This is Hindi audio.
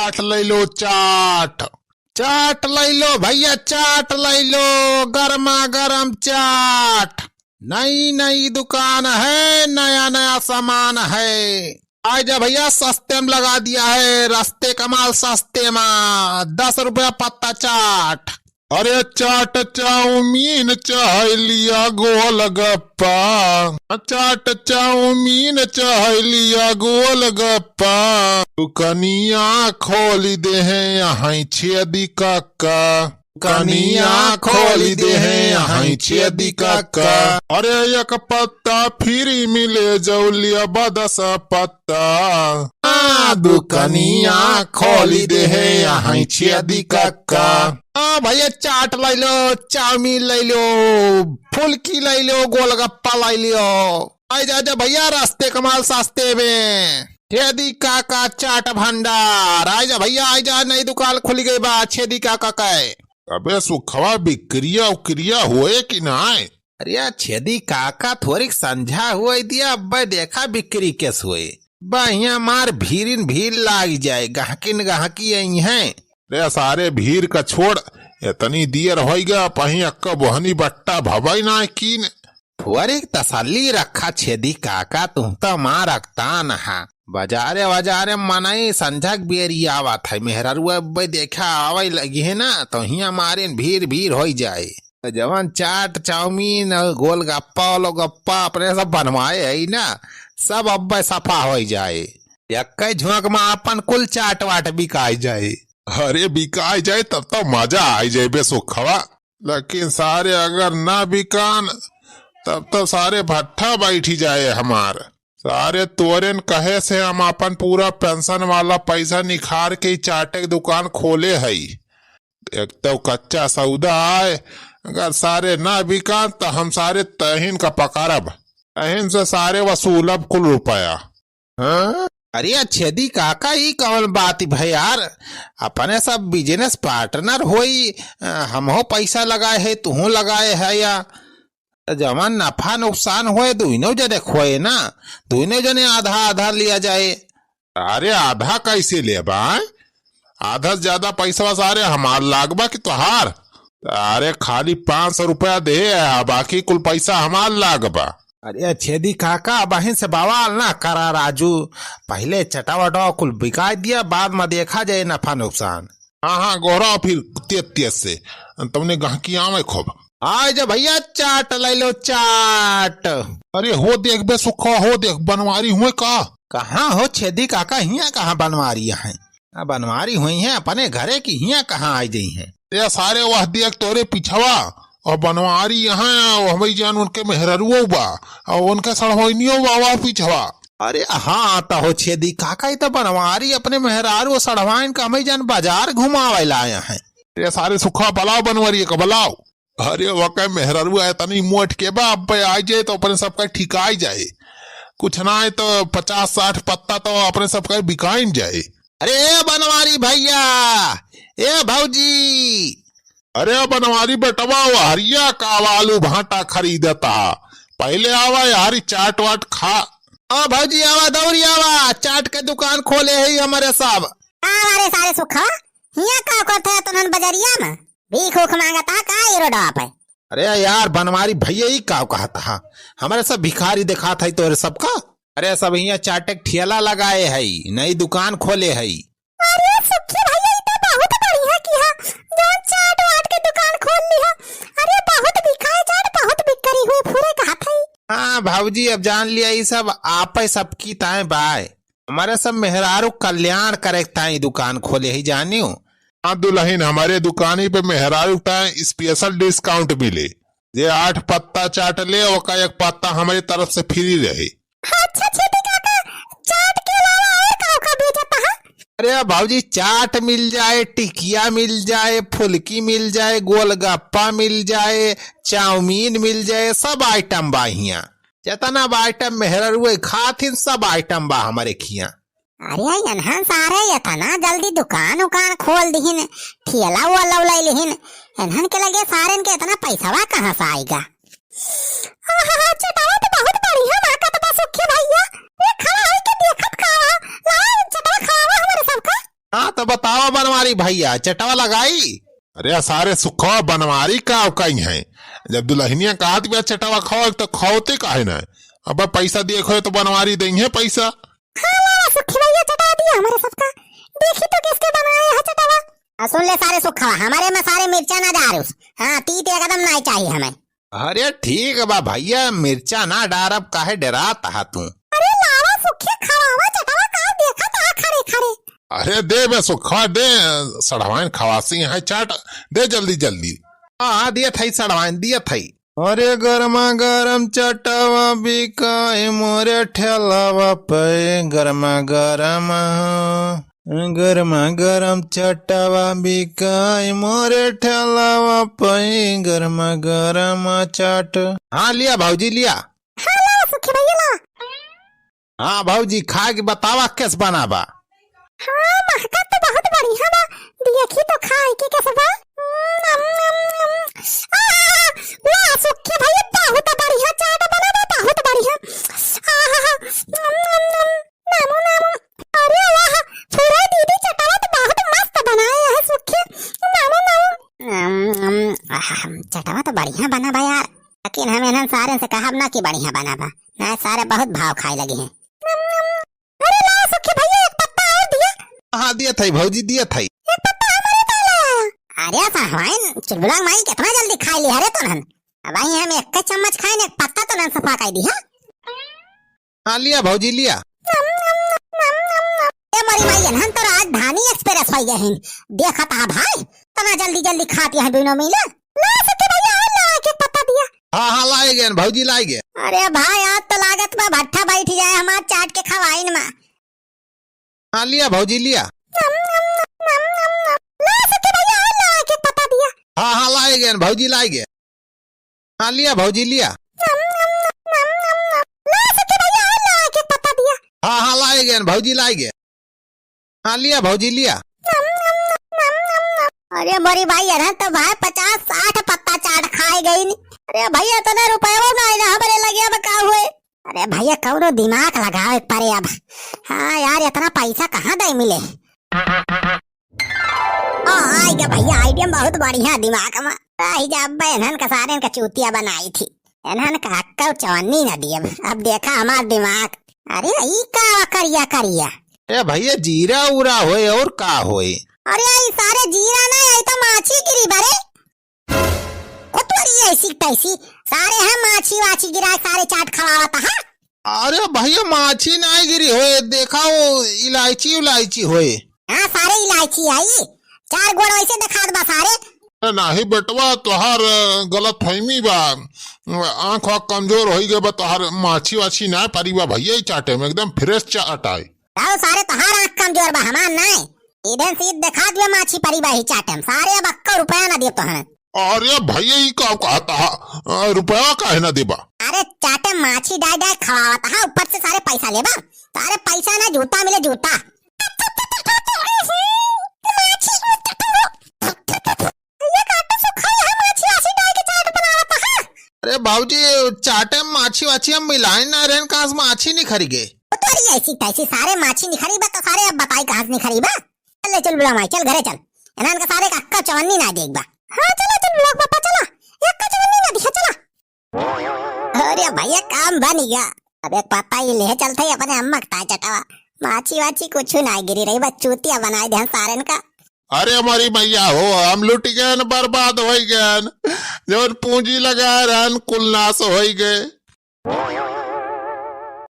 चाट ले लो चाट। चाट ले लो भैया, चाट ले लो, गर्मा गर्म चाट। नई नई दुकान है, नया नया सामान है। आजा भैया, सस्ते में लगा दिया है, रास्ते कमाल सस्ते में। 10 रुपया पत्ता चाट। अरे चाट चाउमीन चाह लिया गोलगप्पा। चाट चाउमीन चाह लिया गोलगप्पा। दुकनिया खोली दे हैं यहाँ छेदी काका। कनिया खोली दे हैं यहाँ छेदी काका। अरे एक पत्ता फ्री मिले जौलिया बदस पत्ता। दुकनिया खोली दे हैं यहाँ छेदी काका। भैया चाट ले लो, चाउमीन ले लो, फुल्की ले लो, गोलगप्पा ले लो। आजा भैया, रास्ते कमाल सस्ते में। छेदी काका चाट भंडार। आजा भैया आजा, नई दुकान खुल गई बा छेदी काका का। अबे सुखवा बिक्रिया उक्रिया हुए कि ना? अरे छेदी काका थोड़ी संझा हुए दिया, अब देखा बिक्री कैस हुए। बढ़िया मार भीड़ भीड़ लाग जाए, गहकिन गहकी आई है। रे सारे भीड़ का छोड़, इतनी देर हो गया पही अक्का बोहनी बट्टा भवाई ना कीन। थोड़ी तसल्ली रखा छेदी काका, तुम तो मां रखता नहा। बाजारे बाजारे मनाई संझक बेरी आवत है, मेहरुआ देखा आवे लगी है ना, तो हिया मारे भीड़ भीड़ हो जाए। जवान चाट चाउमीन गोलगप्पा लोगप्पा अपने सब बनवाए है ना, सब अब सफा हो जाए। एक झोंक में अपन कुल चाट वाट बिकाई जाए। अरे बिकाई जाए तब तो मजा आ जाए बे सुखवा। लेकिन सारे अगर ना बिकान तब तो सारे भट्ठा बैठी जाए हमार। सारे तोरेन कहे से हम अपन पूरा पेंशन वाला पैसा निखार के चाटे की दुकान खोले है। एक तो कच्चा सौदा आए, अगर सारे ना बिकान तो हम सारे तहिन का पकड़ब, तहिन से सारे वसूलब कुल रुपया। हाँ? अरे छेदी काका ही कौन बात भाई यार, अपने सब बिजनेस पार्टनर होई। हम हो पैसा लगाए है, तू लगाए है, या जमान नफा नुकसान होए दोनों जने खोए ना, दोनों जने आधा आधा लिया जाए। अरे आधा कैसे ले बा? आधा से ज्यादा पैसा सारे हमार लागबा की तोहार। अरे खाली 500 रुपया दे, बाकी कुल पैसा हमार लागबा। अरे छेदी काका बहन से बवाल ना करा राजू, पहले चटा वटा कुल बिका दिया, बाद में देखा जाए नफा नुकसान। हाँ गोरा फिर तेज से तुमने गहकी आवे खूब। आज भैया चाट ले लो चाट। अरे हो देख बे सुखा, हो देख बनवारी हुए का। कहाँ हो छेदी काका, हिया कहाँ बनवारी है? बनवारी हुई है अपने घरे की, हिया कहाँ आई गई है? ये सारे वह देख तोरे पिछवा और बनवारी यहाँ हमारी जान उनके मेहरुआ बा और उनके सड़होनियो बा पिछवा। अरे हाँ तो हो छेदी काका, ही तो बनवारी अपने मेहरारू सड़वाइन का हमारी जान बाजार घुमावे लाया है। ये सारे सुखा बलाओ बनवारी का बलाओ। अरे वह मेहरुआ है तनी मोट के बा, अब आ जाए तो अपने सबका ठिकाई जाए, कुछ ना है तो 50-60 पत्ता तो अपने सबका बिकाइन जाए। अरे बनवारी भैया, ए भौजी। अरे बनवारी बेटवा हरिया का आलू भाटा खरीदता, पहले आवा यारी चाट वाट खा। भौजी आवा, दौड़ी आवा, चाट के दुकान खोले है हमारे सब। हमारे सारे सुखा हिया का करते है तुनन बजरिया में भीख उख मांगता का इरोडा पे। अरे यार बनवारी भैया ही का कहता, हमारे सब भिखारी देखा था तो सबका। अरे सब यहाँ चाटे ठेला लगाए है, नई दुकान खोले है। अरे सुखी भैया तो बहुत बढ़िया किया, जो चाट वाट के दुकान खोल लिया। अरे बहुत बिकाए चाट, बहुत बिक्री हुई पूरे कहा था। हाँ भाऊजी अब जान लिया, ये सब आप सबकी ताए बाय, हमारे सब मेहरारू कल्याण करे ताई दुकान खोले ही जानियो। हाँ दुल्हन, हमारे दुकानी पे मेहरारू ताए स्पेशल डिस्काउंट मिले, जे 8 पत्ता चाट ले ओका 1 पत्ता हमारी तरफ से फ्री रहे। अच्छा छेदी काका, चाट के अलावा और का बेचता है? अरे भाऊजी चाट मिल जाए, टिकिया मिल जाए, फुल्की मिल जाए, गोलगप्पा मिल जाए, चाउमीन मिल जाए, सब आइटम बा हिया। जितना आइटम मेहरारू खातिन सब आइटम बा हमारे खिया। अरे यनहन सारे यतना जल्दी दुकान उकान खोल दिहिन, ठेला वाला ले लिहिन, यनहन के लगे सारे इनके इतना पैसा वा कहाँ से आएगा? चटावा तो बहुत बढ़िया माका तो बस सुखी भैया, ये खड़ा है कि देखत खावा, ला चटावा खावा हमारे सबका। हाँ तो बताओ बनवारी भैया, चटवा लगाई? अरे सारे सुखवा बनवारी का कहीं है। जब दुल्हनिया का हाथ में चटवा खाओ तो खाओते काहे ना। अब पैसा दिए खो तो बनवारी देंगे पैसा। हाँ सुखी भैया चटा दिया हमारे सबका। देखी तो किसके बनाया है चटवा। सुन ले सारे सुखा, हमारे में सारे मिर्चा ना डाल। हाँ तीत एकदम नहीं चाहिए हमें। अरे ठीक बा भैया, मिर्चा ना डारब काहे डरात हा तू? अरे लावा सुखी खवावा चटवा का देखा था खड़े खड़े। अरे दे बे सुखवा दे, सड़वाइन खवासी है चाट दे जल्दी जल्दी। हाँ दिया थई सड़वाइन दिया थई। अरे गरमा गरम चटवा बिकाए मोरे ठेलावा पे, गरमा गरम गरमा गरम चटवा बिकाए मोरे ठेलावा पे, गरमा गरम चाट। हाँ लिया भाऊजी लिया। हाँ लावा सुखी भैया ला। हाँ भाऊजी खा के बतावा कैसे बनाबा। हाँ महका तो बहुत बढ़िया बा। देखी तो खाए के कैसे बा। वाह सुखी भैया बहुत बढ़िया चाट बना बा, बहुत बढ़िया। नामू नामू। अरे वाह पूरा दीदी चटावा तो बहुत मस्त बनाया है सुखी। नामू नामू। चटावा तो बढ़िया बना बा यार, लेकिन हम इन्हन सारे से कहब ना कि बढ़िया बना बा, ना सारे बहुत भाव खाए लगे हैं। अरे ला सुखी भैया एक पत्ता और दिया। हाँ दिया थई भाऊजी दिया थई। एक पत्ता हमारे ताला। अरे साहवाइन चुलबुला माई कितना जल्दी खा ली हरे तो नन। अब आई हम एक चम्मच खाए ने एक पत्ता तो नन सफा कर दी। हाँ लिया भाऊजी लिया। ए मरी माई हन तो राजधानी एक्सप्रेस हो गए हैं। देखा था भाई तना जल्दी जल्दी खाती है दोनों मिले। ला सके भैया ला के पत्ता दिया। हाँ हाँ लाए गए भाऊजी लाए गए। अरे भाई आज तो लागत में भट्ठा बैठ जाए हमार चाट के खवाइन में। हाँ लिया भाऊजी लिया। ला सके भैया ला के पत्ता दिया। हाँ हाँ लाए गए भाऊजी लाए गए। हाँ लिया भाऊजी लिया। ला सके भैया ला के पत्ता दिया। हाँ हाँ लाए गए भाऊजी लाए गए। हाँ लिया भाऊजी लिया। अरे बड़ी भाई है तो भाई 50-60 पत्ता चाट खाए गई। अरे भैया इतना रुपया ना हमारे लगे अब का हुए। अरे भैया कौनो दिमाग लगाओ एक पारे अब। हाँ यार इतना पैसा कहाँ दे मिले। आएगा भैया आइडिया बहुत बढ़िया दिमाग में। जब इन्हन का सारे इनका चूतिया बनाई थी, इन्हन का हक्का चवन्नी न दी। अब देखा हमारा दिमाग। अरे ई का करिया करिया। ए भैया जीरा उरा होए और का होए? अरे आई सारे जीरा ना आई तो माछी गिरी बरे। ऐसी तैसी सारे हैं माछी वाछी गिरा सारे चाट खवावता है। अरे भैया माछी नहीं गिरी होए, देखा वो इलायची उलायची होए। हाँ सारे इलायची आई 4 गोड़ वैसे दिखा दबा सारे। नाही बेटवा तोहार गलत फहमी बा, आँख कमजोर हो गए बा। तोहार माछी वाछी ना पारी बा भैया ही चाटे में एकदम फ्रेश चाट आए। सारे तोहार आँख कमजोर बा हमार नहीं। इधर से दिखा दिया माछी परी बा ही चाटे में सारे। अब 1 रुपया ना दिए तो है। अरे भैया ही का कहता रुपया काहे ना देबा। अरे चाटे माछी डाय डाय खवावता है, ऊपर से सारे पैसा लेबा। सारे पैसा ना जूता मिले जूता। अरे बाबूजी चाटे में माछी वाछी हम मिलाए ना रहन, कहाँ से माछी नहीं खरीगे। ऐसी तैसी सारे माछी नहीं खरीबा तो सारे अब बताई कहाँ से नहीं खरीबा। चल चल बुला माई चल घरे चल। इन्हन का सारे का अक्का चवन्नी ना देखबा। हाँ चला चल बुला पापा चला एक का चवन्नी ना दिखा चला। अरे भैया काम बन गया। अब एक पापा ये ले चलते ही अपने अम्मा का चटावा। माछी वाछी कुछ ना गिरी रही बस चूतिया बनाए दे सारे का। अरे हमारी मैया हो हम लुट गए बर्बाद हो गए, जो पूंजी लगा रहन कुल नाश हो गए।